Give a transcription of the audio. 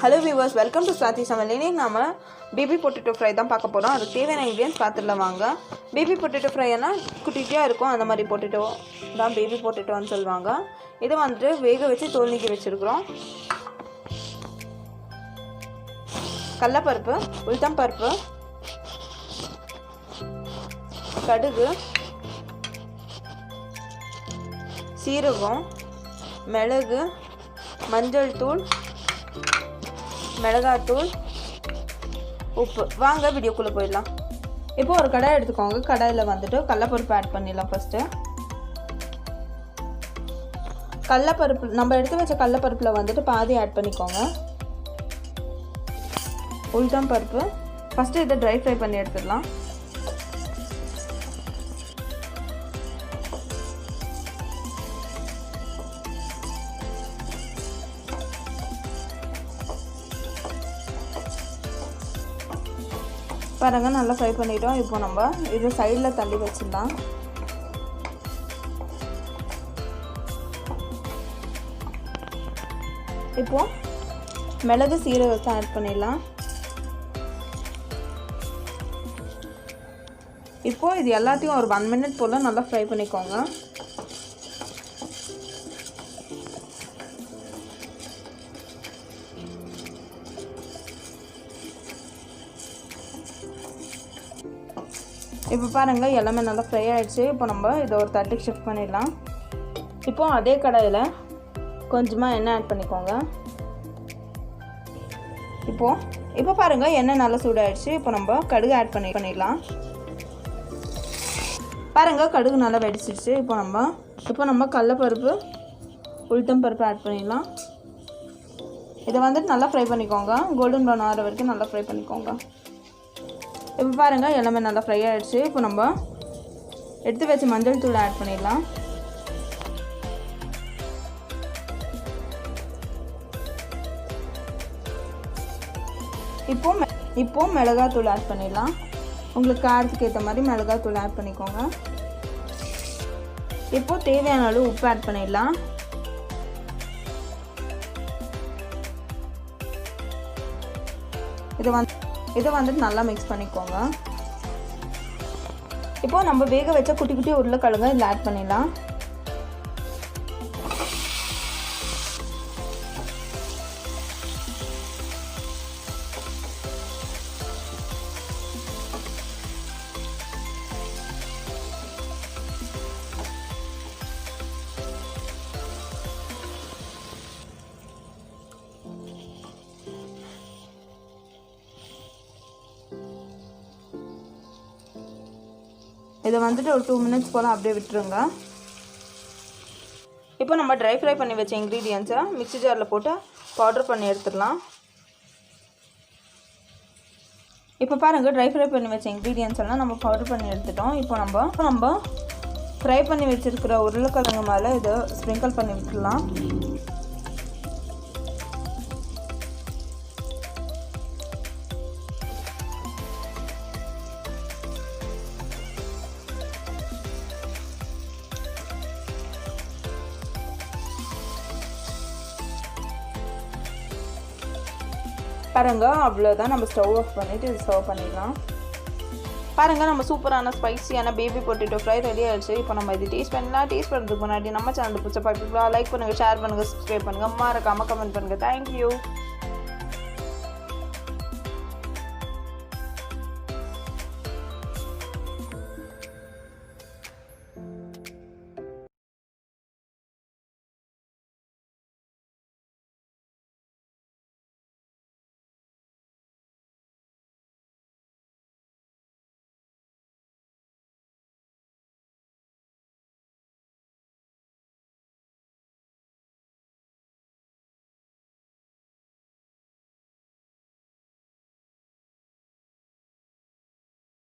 Hello viewers, welcome to Swathi samayal. இன்னைக்கு நாம baby potato fry தான் பார்க்க போறோம். அதுக்கு தேவையான ingredients பார்த்துடலாம் வாங்க. Baby potato fryனா குட்டியா இருக்கும். அந்த மாதிரி potato தான் baby potato ன்னு சொல்வாங்க. இத வந்து வேக வச்சு தோல் நீக்கி வச்சிருக்கோம். கடலைப்பருப்பு, உளுத்தம் பருப்பு, கடுகு, சீரகம், மிளகு, மஞ்சள் தூள், மிளகாத்தூள், உப்பு. வாங்க வீடியோக்குள்ளே போயிடலாம். இப்போ ஒரு கடாய் எடுத்துக்கோங்க. கடாயில் வந்துட்டு கடலைப்பருப்பு ஆட் பண்ணிடலாம். ஃபஸ்ட்டு கடலைப்பருப்பு நம்ம எடுத்து வச்ச கடலைப்பருப்பில் வந்துட்டு பாதி ஆட் பண்ணிக்கோங்க. உளுத்தம் பருப்பு ஃபஸ்ட்டு இதை ட்ரை ஃப்ரை பண்ணி எடுத்துடலாம். பாருங்க நல்லா ஃப்ரை பண்ணிட்டோம். இப்போ நம்ம இது சைடில் தள்ளி வச்சிடலாம். இப்போ மிளகு சீரகத்தை ஆட் பண்ணிடலாம். இப்போ இது எல்லாத்தையும் ஒரு 1 minute போல் நல்லா ஃப்ரை பண்ணிக்கோங்க. இப்போ பாருங்கள் எல்லாமே நல்லா ஃப்ரை ஆகிடுச்சு. இப்போ நம்ம இதை ஒரு தட்டுக்கு ஷிஃப்ட் பண்ணிடலாம். இப்போ அதே கடாயில் கொஞ்சமாக எண்ணெய் ஆட் பண்ணிக்கோங்க. இப்போ பாருங்கள் எண்ணெய் நல்லா சூடாகிடுச்சு. இப்போ நம்ம கடுகு ஆட் பண்ணிடலாம். பாருங்கள் கடுகு நல்லா வெடிச்சிடுச்சு. இப்போ நம்ம கடலைப்பருப்பு, உளுத்தம் பருப்பு ஆட் பண்ணிடலாம். இதை வந்துட்டு நல்லா ஃப்ரை பண்ணிக்கோங்க. கோல்டன் ப்ரௌன் ஆகிற வரைக்கும் நல்லா ஃப்ரை பண்ணிக்கோங்க. இப்போ பாருங்கள் எல்லாமே நல்லா ஃப்ரை ஆகிடுச்சு. இப்போ நம்ம எடுத்து வச்சு மஞ்சள் தூள் ஆட் பண்ணிடலாம். இப்போ மிளகாத்தூள் ஆட் பண்ணிடலாம். உங்களுக்கு காரத்துக்கு ஏற்ற மாதிரி மிளகாத்தூள் ஆட் பண்ணிக்கோங்க. இப்போ தேவையான அளவு உப்பு ஆட் பண்ணிடலாம். இதை வந்துட்டு நல்லா மிக்ஸ் பண்ணிக்கோங்க. இப்போ நம்ம வேக வச்ச குட்டி குட்டி உருளைக்கிழங்கு இதில் ஆட் பண்ணிடலாம். இதை வந்துட்டு ஒரு 2 minutes போல் அப்படியே விட்டுருங்க. இப்போ நம்ம ட்ரை ஃப்ரை பண்ணி வச்ச இன்க்ரீடியன்ஸை மிக்ஸி ஜாரில் போட்டு பவுடர் பண்ணி எடுத்துடலாம். இப்போ பாருங்கள் ட்ரை ஃப்ரை பண்ணி வச்ச இன்க்ரீடியன்ஸ் எல்லாம் நம்ம பவுடர் பண்ணி எடுத்துட்டோம். இப்போ நம்ம ஃப்ரை பண்ணி வச்சுருக்கிற உருளைக்கிழங்கு மேலே இதை ஸ்ப்ரிங்கிள் பண்ணி விட்டுடலாம். பாருங்கள் அவ்வளோதான். நம்ம ஸ்டவ் ஆஃப் பண்ணிவிட்டு இது சர்வ் பண்ணிடலாம். பாருங்கள் நம்ம சூப்பரான ஸ்பைசியான பேபி பொட்டேட்டோ ஃப்ரை ரெடி ஆகிடுச்சு. இப்போ நம்ம இது டேஸ்ட் பண்ணலாம். டேஸ்ட் பண்ணுறதுக்கு முன்னாடி நம்ம சேனல் பிடிச்ச பார்த்துக்கலாம். லைக் பண்ணுங்கள், ஷேர் பண்ணுங்கள், சப்ஸ்கிரைப் பண்ணுங்கள், மறக்காமல் கமெண்ட் பண்ணுங்கள். தேங்க்யூ.